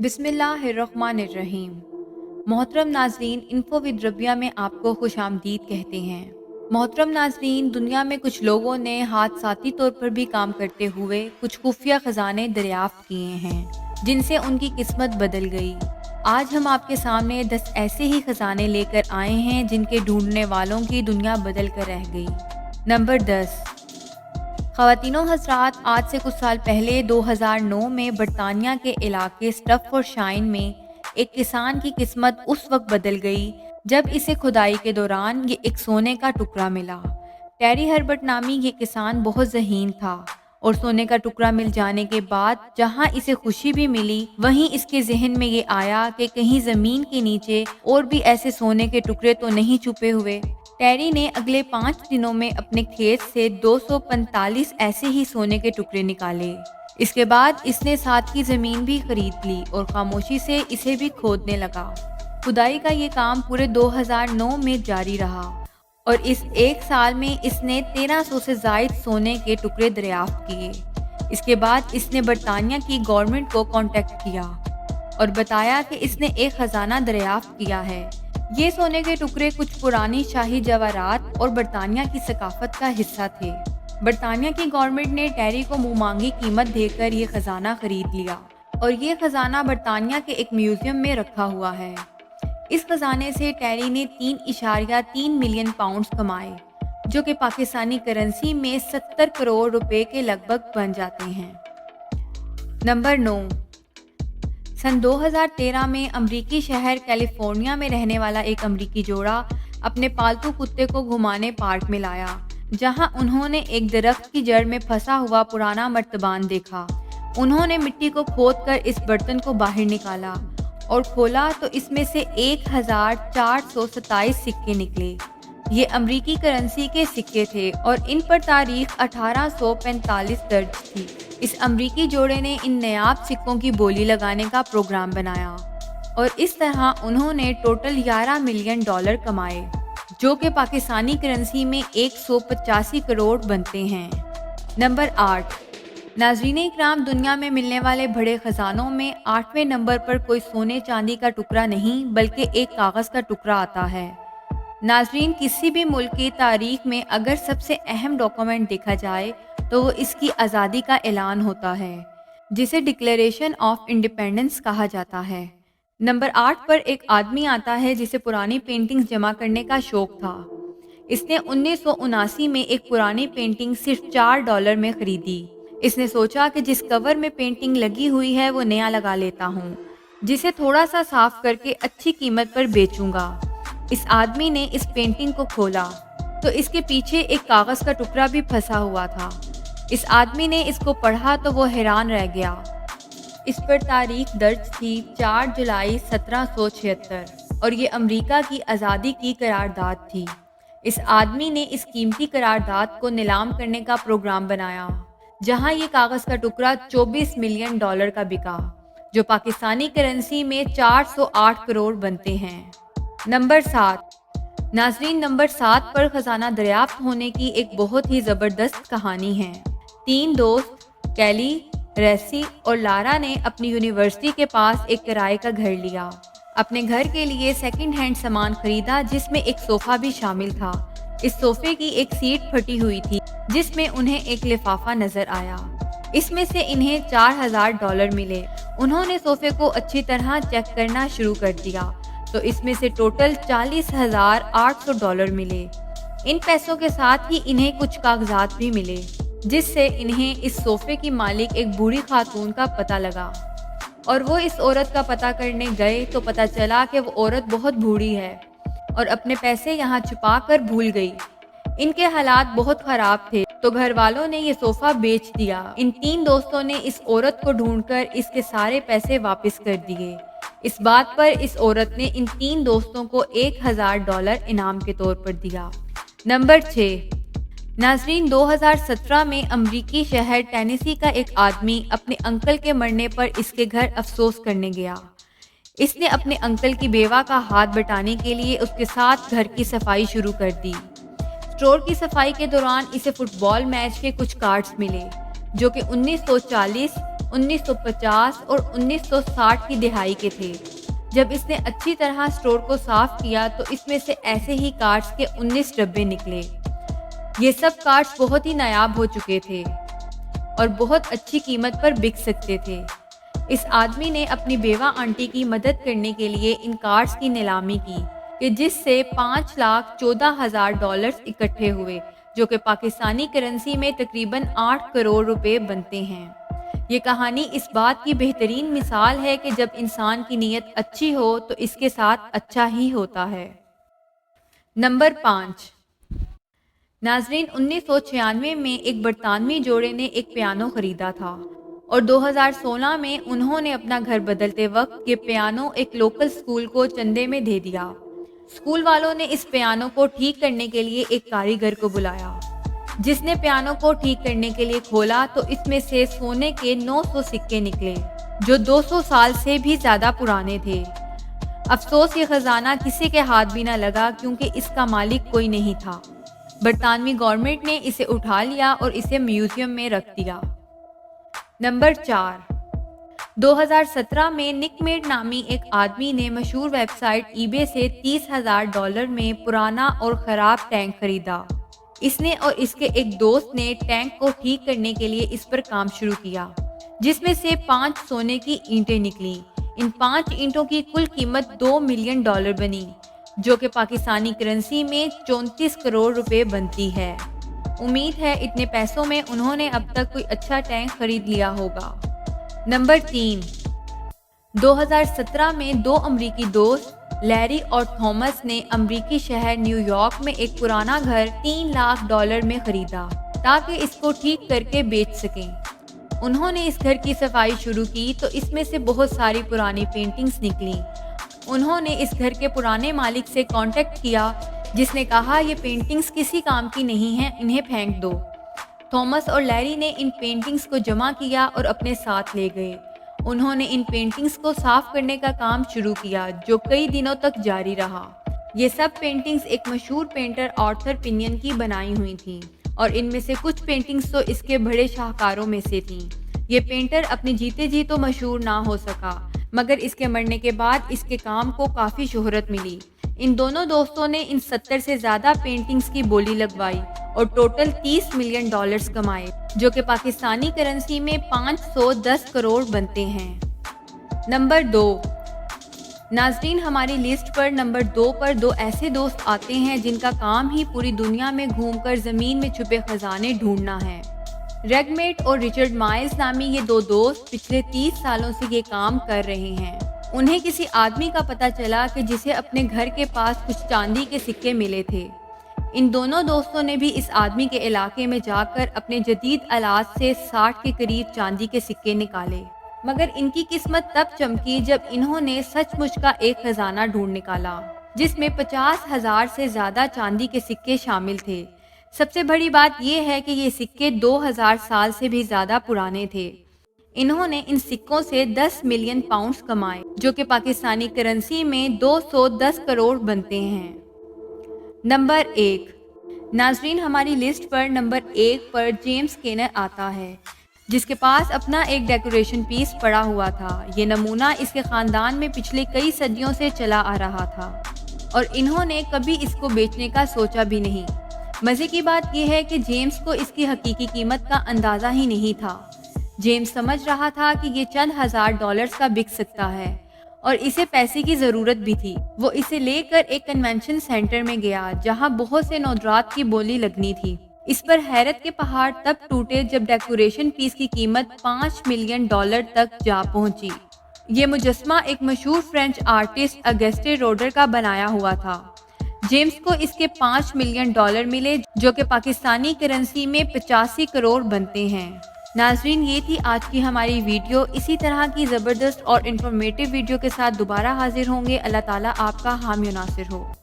बिस्मिल्लाहिर्रहमानिर्रहीम। मोहतरम नाज़रीन, इन्फो विद रबिया में आपको खुशामदीद कहते हैं। मोहतरम नाज़रीन, दुनिया में कुछ लोगों ने हादसाती तौर पर भी काम करते हुए कुछ खुफिया ख़जाने दरियाफ़्त किए हैं जिनसे उनकी किस्मत बदल गई। आज हम आपके सामने 10 ऐसे ही ख़जाने लेकर आए हैं जिनके ढूंढने वालों की दुनिया बदल कर रह गई। नंबर 10। ख़वातीनो हज़रात, आज से कुछ साल पहले 2009 में बरतानिया के इलाके स्टफोर्डशायर में एक किसान की किस्मत उस वक्त बदल गई जब इसे खुदाई के दौरान ये एक सोने का टुकड़ा मिला। टेरी हर्बर्ट नामी ये किसान बहुत ज़हीन था और सोने का टुकड़ा मिल जाने के बाद जहां इसे खुशी भी मिली, वहीं इसके जहन में ये आया कि कहीं ज़मीन के नीचे और भी ऐसे सोने के टुकड़े तो नहीं छुपे हुए। टेरी ने अगले 5 दिनों में अपने खेत से 245 ऐसे ही सोने के टुकड़े निकाले। इसके बाद इसने साथ की जमीन भी खरीद ली और खामोशी से इसे भी खोदने लगा। खुदाई का ये काम पूरे 2009 में जारी रहा और इस एक साल में इसने 1300 से जायद सोने के टुकड़े दरियाफ्त किए। इसके बाद इसने बरतानिया की गवर्नमेंट को कांटेक्ट किया और बताया कि इसने एक खजाना दरियाफ्त किया है। ये सोने के टुकड़े कुछ पुरानी शाही जवाहरात और बरतानिया की सकाफत का हिस्सा थे। बरतानिया की गवर्नमेंट ने टेरी को मुंहमांगी कीमत देकर ये खजाना खरीद लिया और ये खजाना बरतानिया के एक म्यूजियम में रखा हुआ है। इस खजाने से टेरी ने 3.3 मिलियन पाउंड्स कमाए, जो कि पाकिस्तानी करेंसी में 70 करोड़ रुपए के लगभग बन जाते हैं। नंबर 9। सन 2013 में अमरीकी शहर कैलिफोर्निया में रहने वाला एक अमरीकी जोड़ा अपने पालतू कुत्ते को घुमाने पार्क में लाया, जहां उन्होंने एक दरख्त की जड़ में फंसा हुआ पुराना मर्तबान देखा। उन्होंने मिट्टी को खोदकर इस बर्तन को बाहर निकाला और खोला तो इसमें से 1427 सिक्के निकले। ये अमरीकी करेंसी के सिक्के थे और इन पर तारीख 1845 दर्ज थी। इस अमरीकी जोड़े ने इन नायाब सिक्कों की बोली लगाने का प्रोग्राम बनाया और इस तरह उन्होंने टोटल $11 मिलियन कमाए, जो कि पाकिस्तानी करेंसी में 185 करोड़ बनते हैं। नंबर 8। नाज़रीन इकराम, दुनिया में मिलने वाले बड़े खजानों में 8वें नंबर पर कोई सोने चांदी का टुकड़ा नहीं बल्कि एक कागज़ का टुकड़ा आता है। नाज़रीन, किसी भी मुल्क की तारीख में अगर सबसे अहम डॉक्यूमेंट देखा जाए तो वो इसकी आज़ादी का ऐलान होता है, जिसे डिक्लेरेशन ऑफ इंडिपेंडेंस कहा जाता है। नंबर 8 पर एक आदमी आता है जिसे पुरानी पेंटिंग्स जमा करने का शौक था। इसने 1979 में एक पुरानी पेंटिंग सिर्फ $4 में खरीदी। इसने सोचा कि जिस कवर में पेंटिंग लगी हुई है वो नया लगा लेता हूँ, जिसे थोड़ा सा साफ करके अच्छी कीमत पर बेचूंगा। इस आदमी ने इस पेंटिंग को खोला तो इसके पीछे एक कागज़ का टुकड़ा भी फंसा हुआ था। इस आदमी ने इसको पढ़ा तो वो हैरान रह गया। इस पर तारीख दर्ज थी 4 जुलाई 1776 और ये अमेरिका की आज़ादी की करारदाद थी। इस आदमी ने इस कीमती करारदाद को नीलाम करने का प्रोग्राम बनाया, जहां ये कागज़ का टुकड़ा $24 मिलियन का बिका, जो पाकिस्तानी करेंसी में 408 करोड़ बनते हैं। नंबर 7। नाज़रीन, नंबर 7 पर खजाना दरियाफ्त होने की एक बहुत ही ज़बरदस्त कहानी है। 3 दोस्त कैली, रेसी और लारा ने अपनी यूनिवर्सिटी के पास एक किराए का घर लिया। अपने घर के लिए सेकंड हैंड सामान खरीदा, जिसमें एक सोफा भी शामिल था। इस सोफे की एक सीट फटी हुई थी, जिसमें उन्हें एक लिफाफा नजर आया। इसमें से इन्हें $4000 मिले। उन्होंने सोफे को अच्छी तरह चेक करना शुरू कर दिया तो इसमें से टोटल $40,800 मिले। इन पैसों के साथ ही इन्हें कुछ कागजात भी मिले, जिससे इन्हें इस सोफे की मालिक एक बूढ़ी खातून का पता लगा और वो इस औरत का पता करने गए तो पता चला कि वो औरत बहुत बूढ़ी है और अपने पैसे यहाँ छुपा कर भूल गई। इनके हालात बहुत खराब थे तो घर वालों ने ये सोफा बेच दिया। इन 3 दोस्तों ने इस औरत को ढूंढकर इसके सारे पैसे वापस कर दिए। इस बात पर इस औरत ने इन 3 दोस्तों को $1000 इनाम के तौर पर दिया। नंबर 6। नाज़रीन, 2017 में अमरीकी शहर टेनेसी का एक आदमी अपने अंकल के मरने पर इसके घर अफसोस करने गया। इसने अपने अंकल की बेवा का हाथ बटाने के लिए उसके साथ घर की सफाई शुरू कर दी। स्टोर की सफाई के दौरान इसे फुटबॉल मैच के कुछ कार्ड्स मिले, जो कि 1940 1950 और 1960 की दहाई के थे। जब इसने अच्छी तरह स्टोर को साफ किया तो इसमें से ऐसे ही कार्ड्स के 19 डब्बे निकले। ये सब कार्ड्स बहुत ही नायाब हो चुके थे और बहुत अच्छी कीमत पर बिक सकते थे। इस आदमी ने अपनी बेवा आंटी की मदद करने के लिए इन कार्ड्स की नीलामी की कि जिससे $5,14,000 इकट्ठे हुए, जो कि पाकिस्तानी करेंसी में तकरीबन 8 करोड़ रुपए बनते हैं। ये कहानी इस बात की बेहतरीन मिसाल है कि जब इंसान की नीयत अच्छी हो तो इसके साथ अच्छा ही होता है। नंबर 5। नाजरीन, 1996 में एक बरतानवी जोड़े ने एक पियानो खरीदा था और 2016 में उन्होंने अपना घर बदलते वक्त ये पियानो एक लोकल स्कूल को चंदे में दे दिया। स्कूल वालों ने इस पियानो को ठीक करने के लिए एक कारीगर को बुलाया, जिसने पियानो को ठीक करने के लिए खोला तो इसमें से सोने के 900 सिक्के निकले, जो 200 साल से भी ज्यादा पुराने थे। अफसोस ये खजाना किसी के हाथ भी न लगा क्योंकि इसका मालिक कोई नहीं था। बरतानवी गवर्नमेंट ने इसे उठा लिया और इसे म्यूजियम में रख दिया। नंबर 4। 2017 में निक मेड नामी एक आदमी ने मशहूर वेबसाइट ईबे से $30,000 में पुराना और ख़राब टैंक खरीदा। इसने और इसके एक दोस्त ने टैंक को ठीक करने के लिए इस पर काम शुरू किया, जिसमें से 5 सोने की ईंटें निकली। इन 5 ईंटों की कुल कीमत $2 मिलियन बनी, जो कि पाकिस्तानी करेंसी में 34 करोड़ रुपए बनती है। उम्मीद है इतने पैसों में उन्होंने अब तक कोई अच्छा टैंक खरीद लिया होगा। नंबर 3। 2017 में 2 अमरीकी दोस्त लैरी और थॉमस ने अमरीकी शहर न्यूयॉर्क में एक पुराना घर $3 लाख में खरीदा ताकि इसको ठीक करके बेच सकें। उन्होंने इस घर की सफाई शुरू की तो इसमें से बहुत सारी पुरानी पेंटिंग्स निकली। उन्होंने इस घर के पुराने मालिक से कांटेक्ट किया, जिसने कहा ये पेंटिंग्स किसी काम की नहीं हैं, इन्हें फेंक दो। थॉमस और लैरी ने इन पेंटिंग्स को जमा किया और अपने साथ ले गए। उन्होंने इन पेंटिंग्स को साफ करने का काम शुरू किया, जो कई दिनों तक जारी रहा। ये सब पेंटिंग्स एक मशहूर पेंटर आर्थर पिनियन की बनाई हुई थीं और इनमें से कुछ पेंटिंग्स तो इसके बड़े शाहकारों में से थीं। ये पेंटर अपने जीते जी तो मशहूर ना हो सका, मगर इसके मरने के बाद इसके काम को काफ़ी शोहरत मिली। इन दोनों दोस्तों ने इन 70 से ज़्यादा पेंटिंग्स की बोली लगवाई और टोटल $30 मिलियन कमाए, जो कि पाकिस्तानी करेंसी में 510 करोड़ बनते हैं। नंबर 2। नाजरीन, हमारी लिस्ट पर नंबर 2 पर 2 ऐसे दोस्त आते हैं जिनका काम ही पूरी दुनिया में घूमकर ज़मीन में छुपे खजाने ढूंढना है। रेगमेट और रिचर्ड माइल्स नामी ये 2 दोस्त पिछले 30 सालों से ये काम कर रहे हैं। उन्हें किसी आदमी का पता चला कि जिसे अपने घर के पास कुछ चांदी के सिक्के मिले थे। इन दोनों दोस्तों ने भी इस आदमी के इलाके में जाकर अपने जदीद आलात से 60 के करीब चांदी के सिक्के निकाले, मगर इनकी किस्मत तब चमकी जब इन्होंने सचमुच का एक खजाना ढूंढ निकाला, जिसमें 50,000 से ज़्यादा चांदी के सिक्के शामिल थे। सबसे बड़ी बात यह है कि ये सिक्के 2000 साल से भी ज़्यादा पुराने थे। इन्होंने इन सिक्कों से 10 मिलियन पाउंड्स कमाए, जो कि पाकिस्तानी करेंसी में 210 करोड़ बनते हैं। नंबर 1। नाजरीन, हमारी लिस्ट पर नंबर 1 पर जेम्स केनर आता है, जिसके पास अपना एक डेकोरेशन पीस पड़ा हुआ था। ये नमूना इसके ख़ानदान में पिछले कई सदियों से चला आ रहा था और इन्होंने कभी इसको बेचने का सोचा भी नहीं। मज़े की बात यह है कि जेम्स को इसकी हकीकी कीमत का अंदाज़ा ही नहीं था। जेम्स समझ रहा था कि ये चंद $1000 का बिक सकता है और इसे पैसे की ज़रूरत भी थी। वो इसे लेकर एक कन्वेंशन सेंटर में गया, जहां बहुत से नौजरात की बोली लगनी थी। इस पर हैरत के पहाड़ तब टूटे जब डेकोरेशन पीस की कीमत $5 मिलियन तक जा पहुंची। ये मुजस्मा एक मशहूर फ्रेंच आर्टिस्ट अगस्टे रोडर का बनाया हुआ था। जेम्स को इसके $5 मिलियन मिले, जो कि पाकिस्तानी करेंसी में 85 करोड़ बनते हैं। नाजरीन, ये थी आज की हमारी वीडियो। इसी तरह की ज़बरदस्त और इन्फॉर्मेटिव वीडियो के साथ दोबारा हाजिर होंगे। अल्लाह ताला आपका हामी नासिर हो।